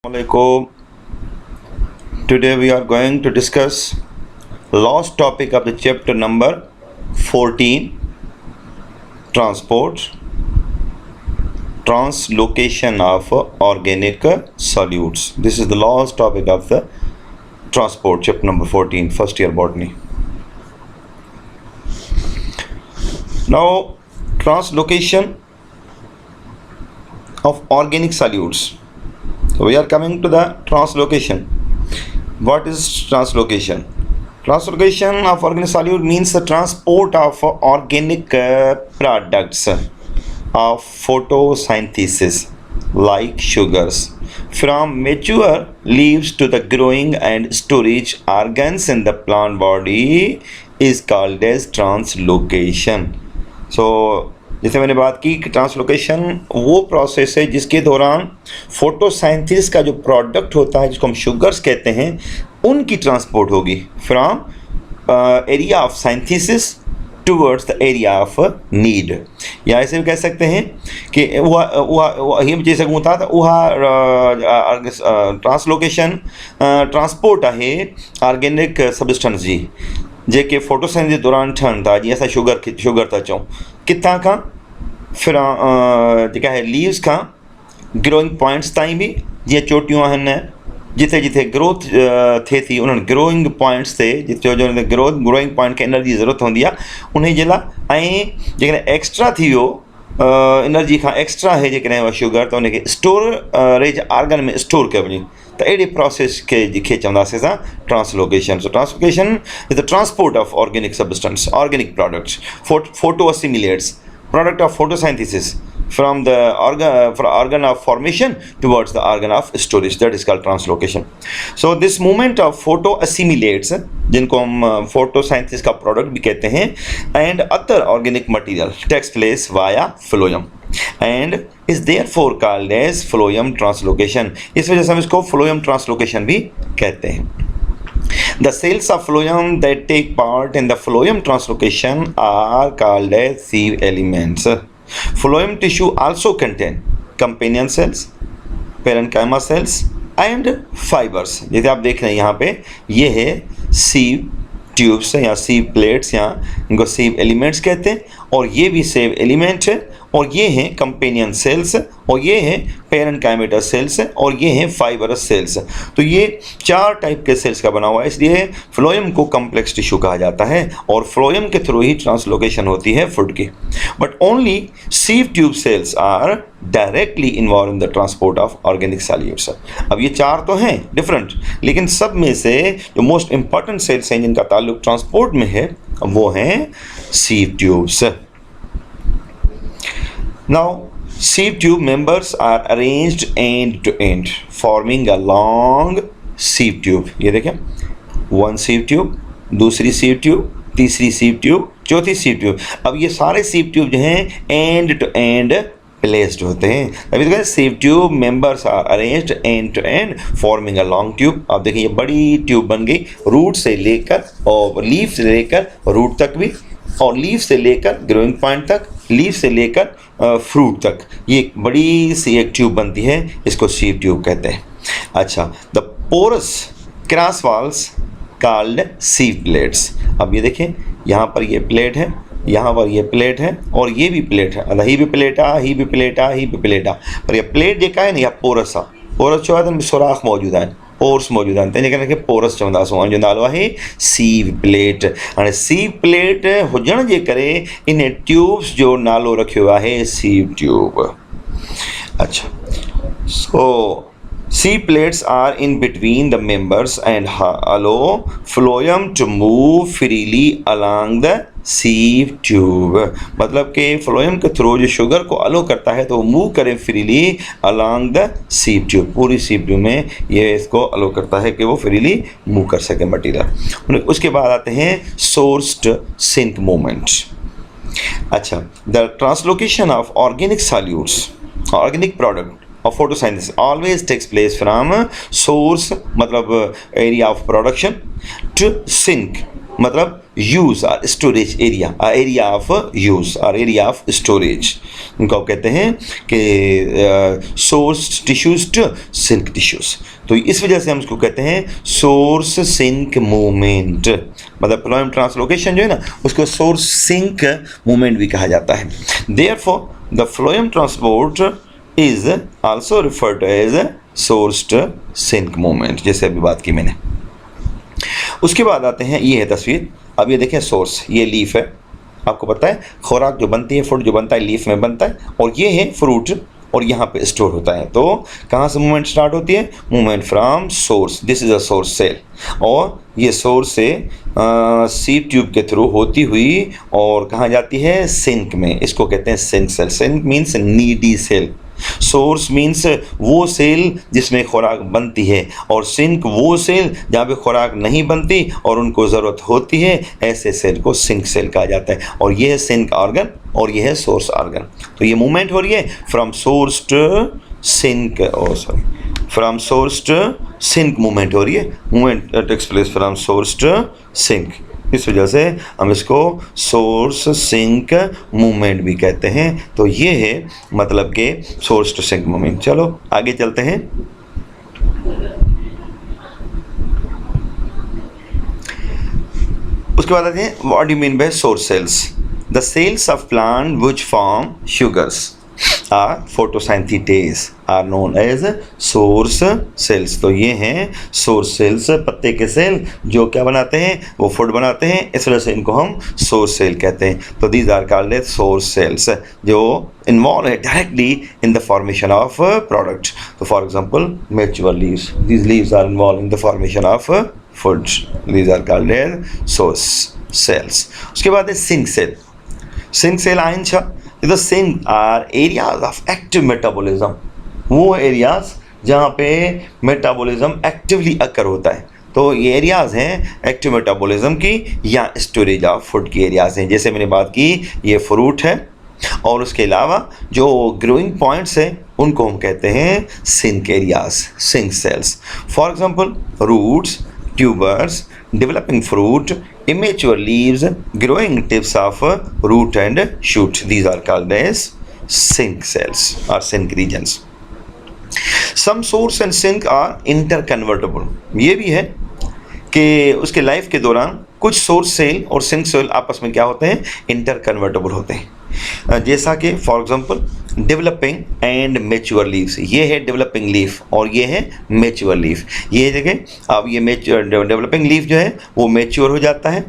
Assalamualaikum. Today we are going to discuss last topic of the chapter number 14, translocation of organic solutes. This is the last topic of the transport, chapter number 14, first year botany. Now, translocation of organic solutes. So we are coming to the translocation. What is translocation? Translocation of organic solute means the transport of organic products of photosynthesis like sugars from mature leaves to the growing and storage organs in the plant body is called as translocation. So जैसे मैंने बात की कि translocation वो process है जिसके दौरान फोटोसाइंथिस का जो प्रोडक्ट होता है जिसको हम शुगर्स कहते हैं उनकी ट्रांसपोर्ट होगी from area of synthesis towards the area of need, या ऐसे भी कह सकते हैं कि वह जैसे होता था वह ट्रांसलोकेशन ट्रांसपोर्ट है ऑर्गेनिक सब्सटेंस जी जेके फोटोसाइंथिस दौरान ठहन था जी असां शुगर था चऊं किथां खां फिर जेका है लीव्स खां ग्रोइंग पॉइंट्स ताईं बि जीअं चोटियूं आहिनि जिथे जिथे ग्रोथ थिए थी उन्हनि ग्रोइंग पॉइंट्स ते जिते जो ग्रोइंग पॉइंट खे एनर्जी जी ज़रूरत हूंदी आहे उन जे लाइ ऐं जेकॾहिं एक्स्ट्रा थी वियो एनर्जी खां एक्स्ट्रा है जेकॾहिं उहा शुगर त उनखे स्टोरेज ऑर्गन में स्टोर कयो वञे त अहिड़े प्रोसेस खे चवंदासीं असां translocation. So translocation is the transport of organic substance organic products photo assimilates product of photosynthesis from the organ of formation towards the organ of storage, that is called translocation. So this movement of photo assimilates जिनको हम photosynthesis का product भी कहते हैं and other organic material takes place via phloem and is therefore called as phloem translocation. इस वजह से हम इसको phloem translocation भी कहते हैं. The cells of phloem that take part in the phloem translocation are called as sieve elements. Phloem tissue also contain companion cells, parenchyma cells and fibers. जैसे आप देख रहे हैं यहाँ पे ये है sieve ट्यूब्स या sieve plates या इनको sieve elements कहते हैं और ये भी sieve element है और ये हैं कंपेनियन सेल्स और ये हैं पेरेन्काइमा सेल्स और ये हैं फाइबरस सेल्स. तो ये चार टाइप के सेल्स का बना हुआ है, इसलिए फ्लोएम को कॉम्प्लेक्स टिश्यू कहा जाता है और फ्लोएम के थ्रू ही ट्रांसलोकेशन होती है फूड की. But only sieve tube cells are directly involve in the transport of organic solutes. अब ये चार तो हैं डिफरेंट, लेकिन सब में से जो मोस्ट इंपॉर्टेंट सेल्स हैं जिनका ताल्लुक ट्रांसपोर्ट में है वो हैं sieve tubes. Now, sieve tube members are arranged end to end, forming a long sieve tube. ये देखें, one sieve tube, दूसरी sieve tube, तीसरी sieve tube, चौथी sieve tube. अब ये सारे sieve tube जो हैं end to end placed होते हैं. अभी तो sieve tube members are arranged end to end, forming a long tube. अब देखिए ये बड़ी ट्यूब बन गई, रूट से लेकर और लीफ से लेकर रूट तक भी और लीफ से लेकर ग्रोइंग पॉइंट तक, लीफ से लेकर फ्रूट तक, ये एक बड़ी सी एक ट्यूब बनती है, इसको सीव ट्यूब कहते हैं. अच्छा, the porous cross walls called sieve plates. अब ये देखें यहाँ पर ये प्लेट है, यहाँ पर ये प्लेट है और ये भी प्लेट है. अदा ही भी प्लेट आहे, ही भी प्लेट आहे, ही भी प्लेट आहे, पर ये प्लेट जेका आहे न इहा पोरस आहे. पोरस छो आहे त हुन में सुराख मौजूदु आहिनि, पोर्स मौजूदु आहिनि, तंहिंजे करे हिनखे पोरस चवंदासीं. हुनजो नालो आहे सीव प्लेट. हाणे सीव प्लेट हुजण जे करे इन ट्यूब्स जो नालो रखियो आहे सीव ट्यूब. अच्छा, सो sieve plates are in between the members and allow phloem to move freely along the sieve tube. मतलब कि फ्लोएम के थ्रू जो शुगर को अलो करता है तो वो मूव करे freely along the sieve tube. पूरी sieve tube में ये इसको अलो करता है कि वो फ्रीली मूव कर सके मटीरियल. उसके बाद आते हैं sourced sink movement. अच्छा, the translocation of organic solutes, organic product of photosynthesis always takes place from source मतलब area of production to sink मतलब यूज और storage area, area of use और एरिया ऑफ स्टोरेज, उनको कहते हैं कि source tissues to sink tissues. तो इस वजह से हम इसको कहते हैं सोर्स सिंक मूवमेंट, मतलब फ्लोएम ट्रांसलोकेशन जो है ना उसको सोर्स सिंक मूवमेंट भी कहा जाता है। Therefore the phloem transport is also referred as source to sink movement, जैसे अभी बात की मैंने। उसके बाद आते हैं, ये है तस्वीर, अब ये देखें सोर्स, ये लीफ है, आपको पता है खुराक जो बनती है, फूड जो बनता है लीफ में बनता है, और ये है फ्रूट और यहाँ पे स्टोर होता है। तो कहाँ से मूवमेंट स्टार्ट होती है? Movement from source, this is a source cell, और ये सोर्स से सीड ट्यूब के थ्रू होती हुई और कहाँ जाती है? सिंक में, इसको कहते हैं sink cell. Sink means needy cell, source means वो सेल जिसमें खुराक बनती है, और सिंक वो सेल जहाँ पे खुराक नहीं बनती और उनको ज़रूरत होती है, ऐसे सेल को सिंक सेल कहा जाता है। और ये है सिंक ऑर्गन और ये है सोर्स ऑर्गन। तो ये मूवमेंट हो रही है from source to sink, from source to sink movement हो रही है, movement takes place from source to sink. इस वजह से हम इसको सोर्स सिंक मूवमेंट भी कहते हैं। तो ये है मतलब कि सोर्स टू सिंक मूवमेंट। चलो आगे चलते हैं। उसके बाद आते हैं what do you mean by source cells? The cells of plant which form sugars are photosynthesis are known as source cells। तो ये हैं सोर्स सेल्स, पत्ते के सेल जो क्या बनाते हैं? वो फूड बनाते हैं, इस वजह से इनको हम सोर्स सेल कहते हैं। तो these are called as source cells जो इन्वॉल्व है directly in the formation of product. तो for example mature leaves, these leaves are involve in the formation of foods, these are called as source cells. उसके बाद है sink cell. Sink cell आयन The sink are areas of active metabolism, वो areas जहाँ पे metabolism actively अकर होता है। तो ये एरियाज हैं एक्टिव मेटाबॉलिज्म की या स्टोरेज ऑफ फूड की एरियाज हैं। जैसे मैंने बात की ये फ्रूट है, और उसके अलावा जो ग्रोइंग पॉइंट्स हैं उनको हम कहते हैं sink areas, sink cells. For example roots, tubers, developing fruit, immature leaves, growing tips of root and shoot, these are called as sink cells or sink regions. Some source and sink are interconvertible, ये भी है कि उसके life के दौरान कुछ source cell और sink cell आपस में क्या होते हैं? इंटरकन्वर्टेबल होते हैं। जैसा कि for example developing and mature leaves, ये है डेवलपिंग लीफ और ये है मैच्योर लीफ। ये देखें अब ये डेवलपिंग लीफ जो है वो मैच्योर हो जाता है,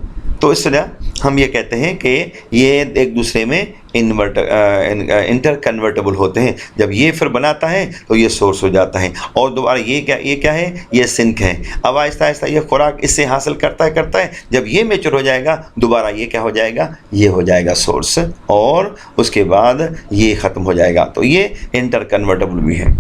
तो इस तरह हम ये कहते हैं कि ये एक दूसरे में इंटरकन्वर्टेबल होते हैं। जब ये फिर बनाता है तो ये सोर्स हो जाता है, और दोबारा ये क्या है? ये सिंक है। अब आहिस्ता आहिस्ता ये खुराक इससे हासिल करता है, जब ये मैच्योर हो जाएगा दोबारा ये क्या हो जाएगा? ये हो जाएगा सोर्स, और उसके बाद ये ख़त्म हो जाएगा। तो ये इंटरकन्वर्टेबल भी है।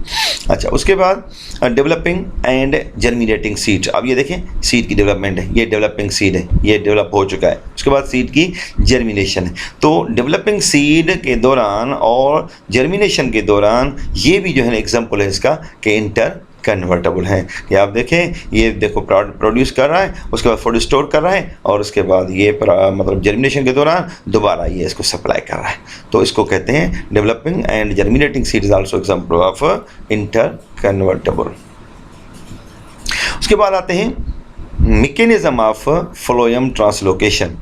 अच्छा, उसके बाद डेवलपिंग एंड जर्मिनेटिंग सीड। अब ये देखें सीड की डेवलपमेंट है, ये डेवलपिंग सीड है, ये डेवलप हो चुका है। उसके बाद सीड की जर्मिनेशन है। तो डेवलपिंग सीड के दौरान और जर्मिनेशन के दौरान ये भी जो है एग्जाम्पल है इसका कि इंटर कन्वर्टेबल है कि आप देखें ये देखो प्रोड्यूस कर रहा है, उसके बाद फूड स्टोर कर रहा है, और उसके बाद ये मतलब जर्मिनेशन के दौरान दोबारा ये इसको सप्लाई कर रहा है। तो इसको कहते हैं developing and germinating seed is also example of inter convertible. उसके बाद आते हैं मैकेनिज्म ऑफ फ्लोएम ट्रांसलोकेशन।